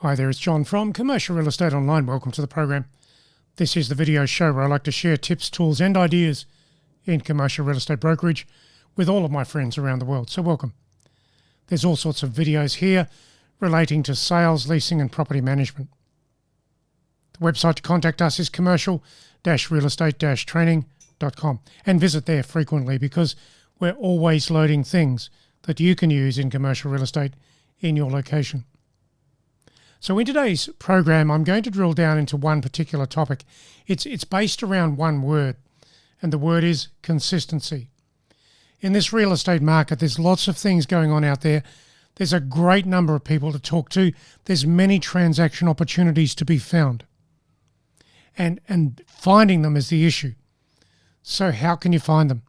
Hi there, it's John from Commercial Real Estate Online. Welcome to the program. This is the video show where I like to share tips, tools and ideas in commercial real estate brokerage with all of my friends around the world. So welcome. There's all sorts of videos here relating to sales, leasing and property management. The website to contact us is commercial-realestate-training.com and visit there frequently because we're always loading things that you can use in commercial real estate in your location. So in today's program, I'm going to drill down into one particular topic. It's based around one word, and the word is consistency. In this real estate market, there's lots of things going on out there. There's a great number of people to talk to. There's many transaction opportunities to be found. And finding them is the issue. So how can you find them?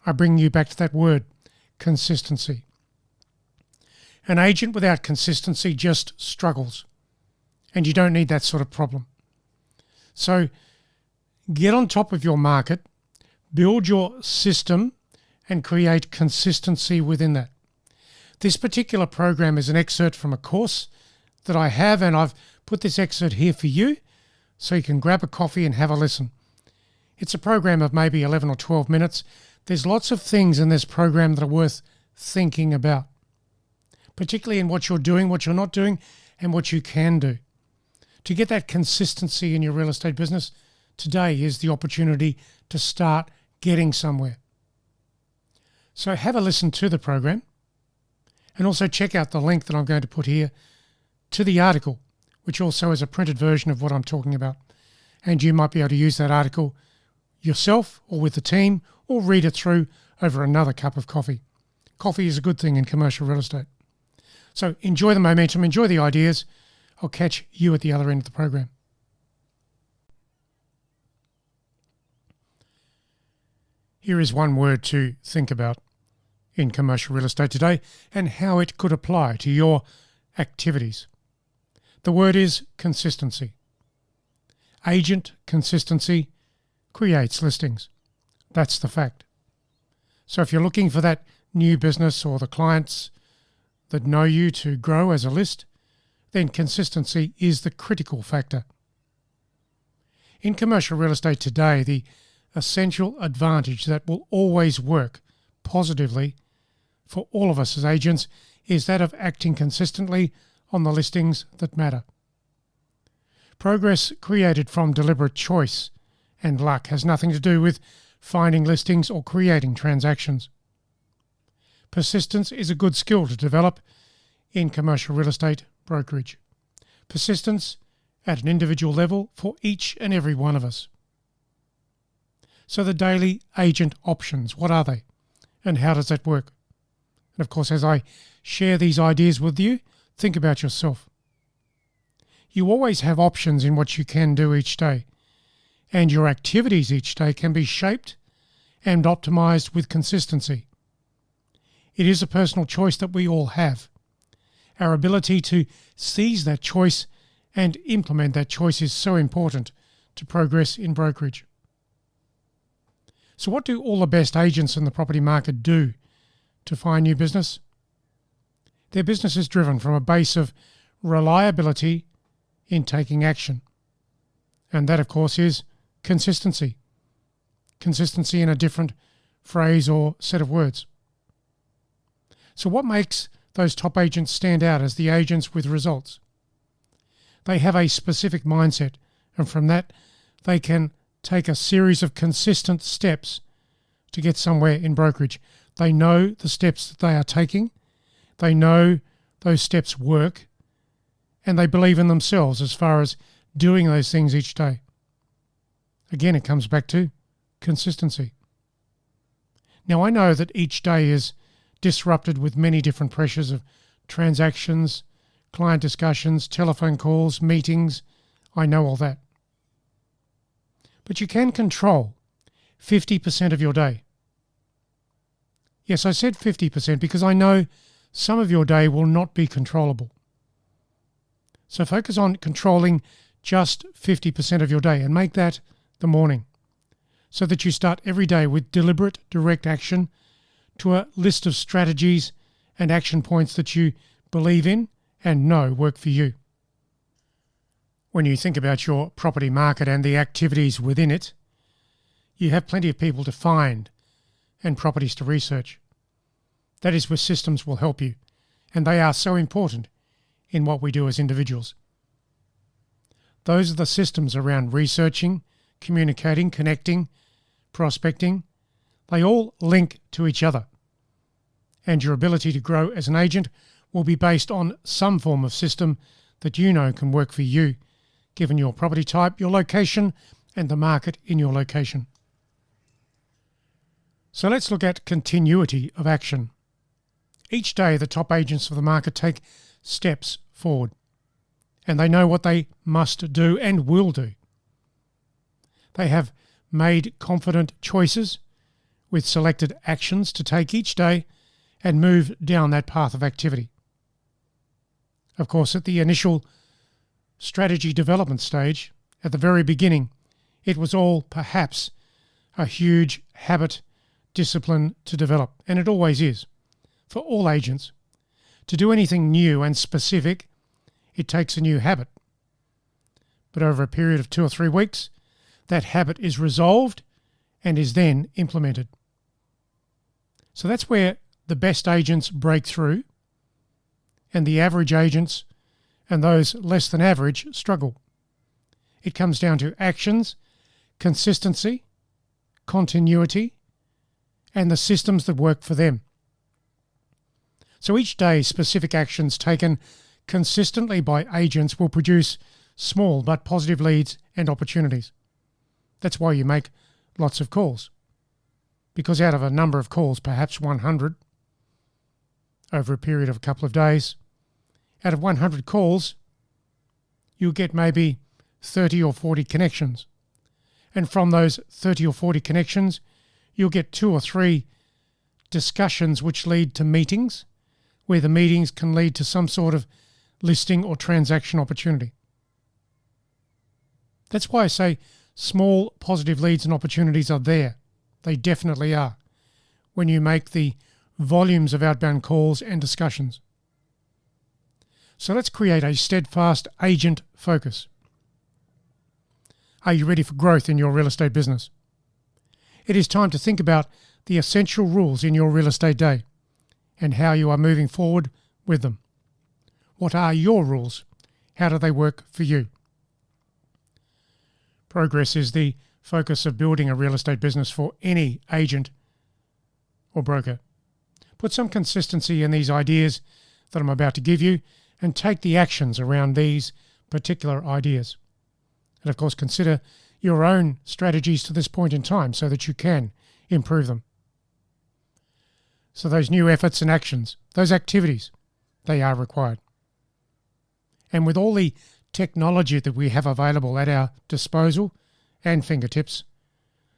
I bring you back to that word, consistency. An agent without consistency just struggles, and you don't need that sort of problem. So get on top of your market, build your system, and create consistency within that. This particular program is an excerpt from a course that I have, and I've put this excerpt here for you so you can grab a coffee and have a listen. It's a program of maybe 11 or 12 minutes. There's lots of things in this program that are worth thinking about, particularly in what you're doing, what you're not doing, and what you can do. To get that consistency in your real estate business, today is the opportunity to start getting somewhere. So have a listen to the program and also check out the link that I'm going to put here to the article, which also is a printed version of what I'm talking about. And you might be able to use that article yourself or with the team or read it through over another cup of coffee. Coffee is a good thing in commercial real estate. So enjoy the momentum, enjoy the ideas. I'll catch you at the other end of the program. Here is one word to think about in commercial real estate today and how it could apply to your activities. The word is consistency. Agent consistency creates listings. That's the fact. So if you're looking for that new business or the clients that know you to grow as a list, then consistency is the critical factor. In commercial real estate today, the essential advantage that will always work positively for all of us as agents is that of acting consistently on the listings that matter. Progress created from deliberate choice and luck has nothing to do with finding listings or creating transactions. Persistence is a good skill to develop in commercial real estate brokerage. Persistence at an individual level for each and every one of us. So the daily agent options, what are they? And how does that work? And of course, as I share these ideas with you, think about yourself. You always have options in what you can do each day, and your activities each day can be shaped and optimized with consistency. It is a personal choice that we all have. Our ability to seize that choice and implement that choice is so important to progress in brokerage. So what do all the best agents in the property market do to find new business? Their business is driven from a base of reliability in taking action. And that, of course, is consistency. Consistency in a different phrase or set of words. So what makes those top agents stand out as the agents with results? They have a specific mindset, and from that, they can take a series of consistent steps to get somewhere in brokerage. They know the steps that they are taking. They know those steps work, and they believe in themselves as far as doing those things each day. Again, it comes back to consistency. Now, I know that each day is disrupted with many different pressures of transactions, client discussions, telephone calls, meetings. I know all that. But you can control 50% of your day. Yes, I said 50% because I know some of your day will not be controllable. So focus on controlling just 50% of your day and make that the morning so that you start every day with deliberate, direct action to a list of strategies and action points that you believe in and know work for you. When you think about your property market and the activities within it, you have plenty of people to find and properties to research. That is where systems will help you, and they are so important in what we do as individuals. Those are the systems around researching, communicating, connecting, prospecting. They all link to each other, and your ability to grow as an agent will be based on some form of system that you know can work for you, given your property type, your location, and the market in your location. So let's look at continuity of action. Each day, the top agents of the market take steps forward, and they know what they must do and will do. They have made confident choices with selected actions to take each day and move down that path of activity. Of course, at the initial strategy development stage, at the very beginning, it was all perhaps a huge habit discipline to develop, and it always is for all agents. To do anything new and specific, it takes a new habit. But over a period of 2 or 3 weeks, that habit is resolved and is then implemented. So that's where the best agents break through, and the average agents and those less than average struggle. It comes down to actions, consistency, continuity, and the systems that work for them. So each day, specific actions taken consistently by agents will produce small but positive leads and opportunities. That's why you make lots of calls, because out of a number of calls, perhaps 100, over a period of a couple of days, out of 100 calls, you'll get maybe 30 or 40 connections. And from those 30 or 40 connections, you'll get 2 or 3 discussions which lead to meetings, where the meetings can lead to some sort of listing or transaction opportunity. That's why I say small positive leads and opportunities are there. They definitely are, when you make the volumes of outbound calls and discussions. So let's create a steadfast agent focus. Are you ready for growth in your real estate business? It is time to think about the essential rules in your real estate day and how you are moving forward with them. What are your rules? How do they work for you? Progress is the focus of building a real estate business for any agent or broker. Put some consistency in these ideas that I'm about to give you and take the actions around these particular ideas. And of course, consider your own strategies to this point in time so that you can improve them. So those new efforts and actions, those activities, they are required. And with all the technology that we have available at our disposal and fingertips,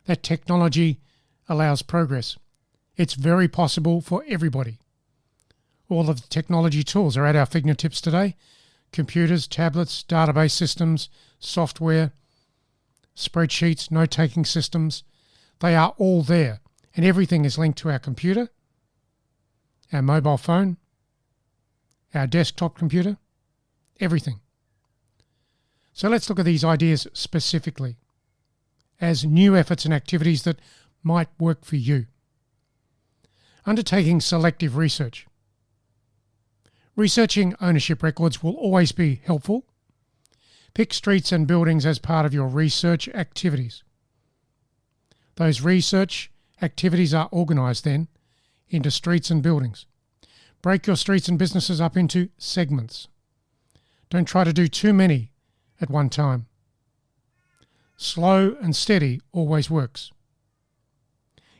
that technology allows progress. It's very possible for everybody. All of the technology tools are at our fingertips today. Computers, tablets, database systems, software, spreadsheets, note-taking systems. They are all there, and everything is linked to our computer, our mobile phone, our desktop computer, everything. So let's look at these ideas specifically as new efforts and activities that might work for you. Undertaking selective research. Researching ownership records will always be helpful. Pick streets and buildings as part of your research activities. Those research activities are organised then into streets and buildings. Break your streets and businesses up into segments. Don't try to do too many at one time. Slow and steady always works.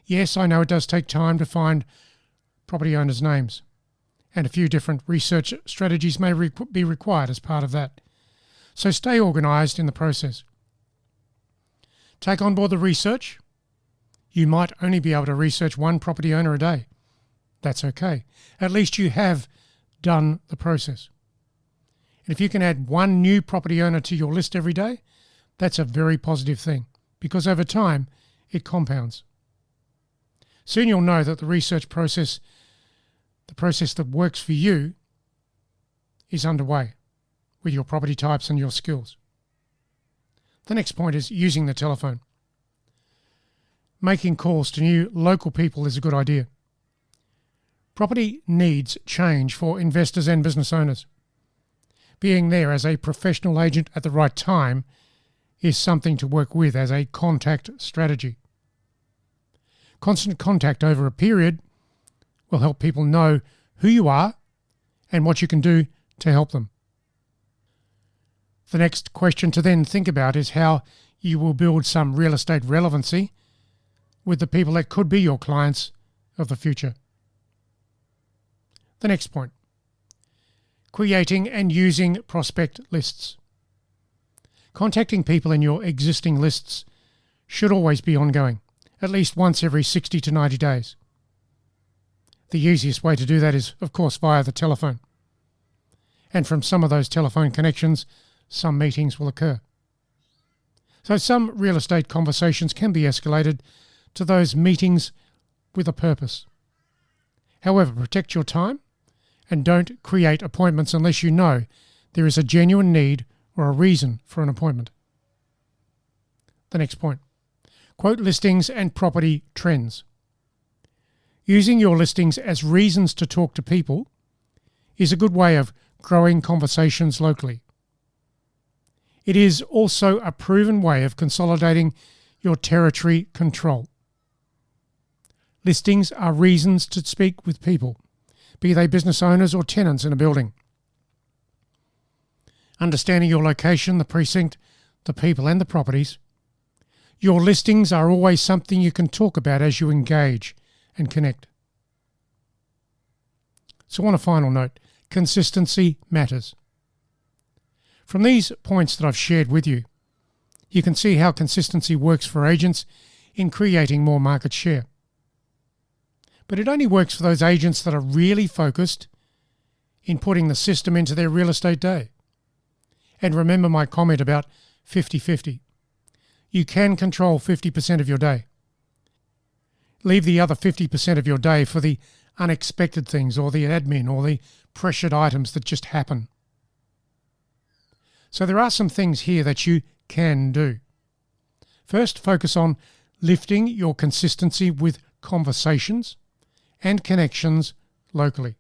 Yes, I know it does take time to find property owners' names, and a few different research strategies may be required as part of that. So stay organised in the process. Take on board the research. You might only be able to research one property owner a day. That's okay. At least you have done the process. And if you can add one new property owner to your list every day, that's a very positive thing, because over time it compounds. Soon you'll know that the research process, the process that works for you, is underway with your property types and your skills. The next point is using the telephone. Making calls to new local people is a good idea. Property needs change for investors and business owners. Being there as a professional agent at the right time is something to work with as a contact strategy. Constant contact over a period will help people know who you are and what you can do to help them. The next question to then think about is how you will build some real estate relevancy with the people that could be your clients of the future. The next point, creating and using prospect lists. Contacting people in your existing lists should always be ongoing, at least once every 60 to 90 days. The easiest way to do that is, of course, via the telephone. And from some of those telephone connections, some meetings will occur. So some real estate conversations can be escalated to those meetings with a purpose. However, protect your time and don't create appointments unless you know there is a genuine need or a reason for an appointment. The next point, quote listings and property trends. Using your listings as reasons to talk to people is a good way of growing conversations locally. It is also a proven way of consolidating your territory control. Listings are reasons to speak with people, be they business owners or tenants in a building. Understanding your location, the precinct, the people and the properties, your listings are always something you can talk about as you engage and connect. So on a final note, consistency matters. From these points that I've shared with you, you can see how consistency works for agents in creating more market share. But it only works for those agents that are really focused in putting the system into their real estate day. And remember my comment about 50-50. You can control 50% of your day. Leave the other 50% of your day for the unexpected things or the admin or the pressured items that just happen. So there are some things here that you can do. First, focus on lifting your consistency with conversations and connections locally.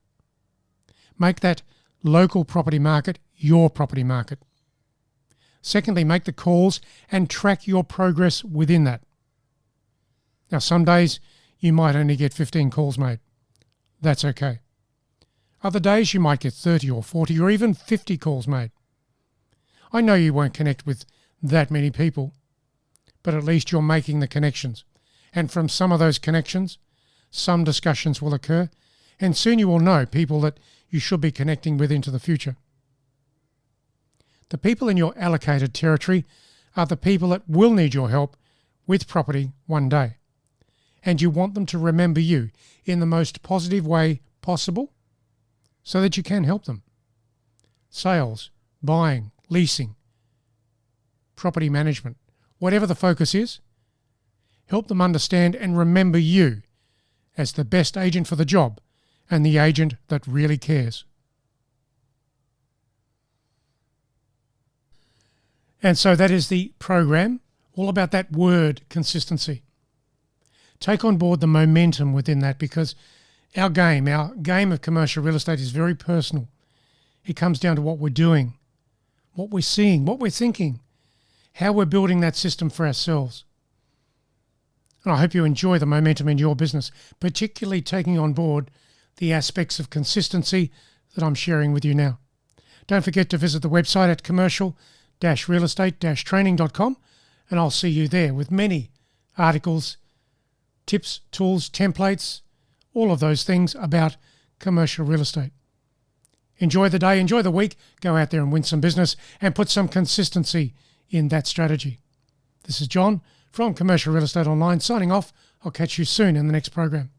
Make that local property market your property market. Secondly, make the calls and track your progress within that. Now, some days you might only get 15 calls made. That's okay. Other days you might get 30 or 40 or even 50 calls made. I know you won't connect with that many people, but at least you're making the connections. And from some of those connections, some discussions will occur, and soon you will know people that you should be connecting with into the future. The people in your allocated territory are the people that will need your help with property one day. And you want them to remember you in the most positive way possible so that you can help them. Sales, buying, leasing, property management, whatever the focus is, help them understand and remember you as the best agent for the job and the agent that really cares. And so that is the program, all about that word consistency. Take on board the momentum within that, because our game of commercial real estate is very personal. It comes down to what we're doing, what we're seeing, what we're thinking, how we're building that system for ourselves. And I hope you enjoy the momentum in your business, particularly taking on board the aspects of consistency that I'm sharing with you now. Don't forget to visit the website at commercial-real-estate-training.com, and I'll see you there with many articles, tips, tools, templates, all of those things about commercial real estate. Enjoy the day, enjoy the week, go out there and win some business and put some consistency in that strategy. This is John from Commercial Real Estate Online signing off. I'll catch you soon in the next program.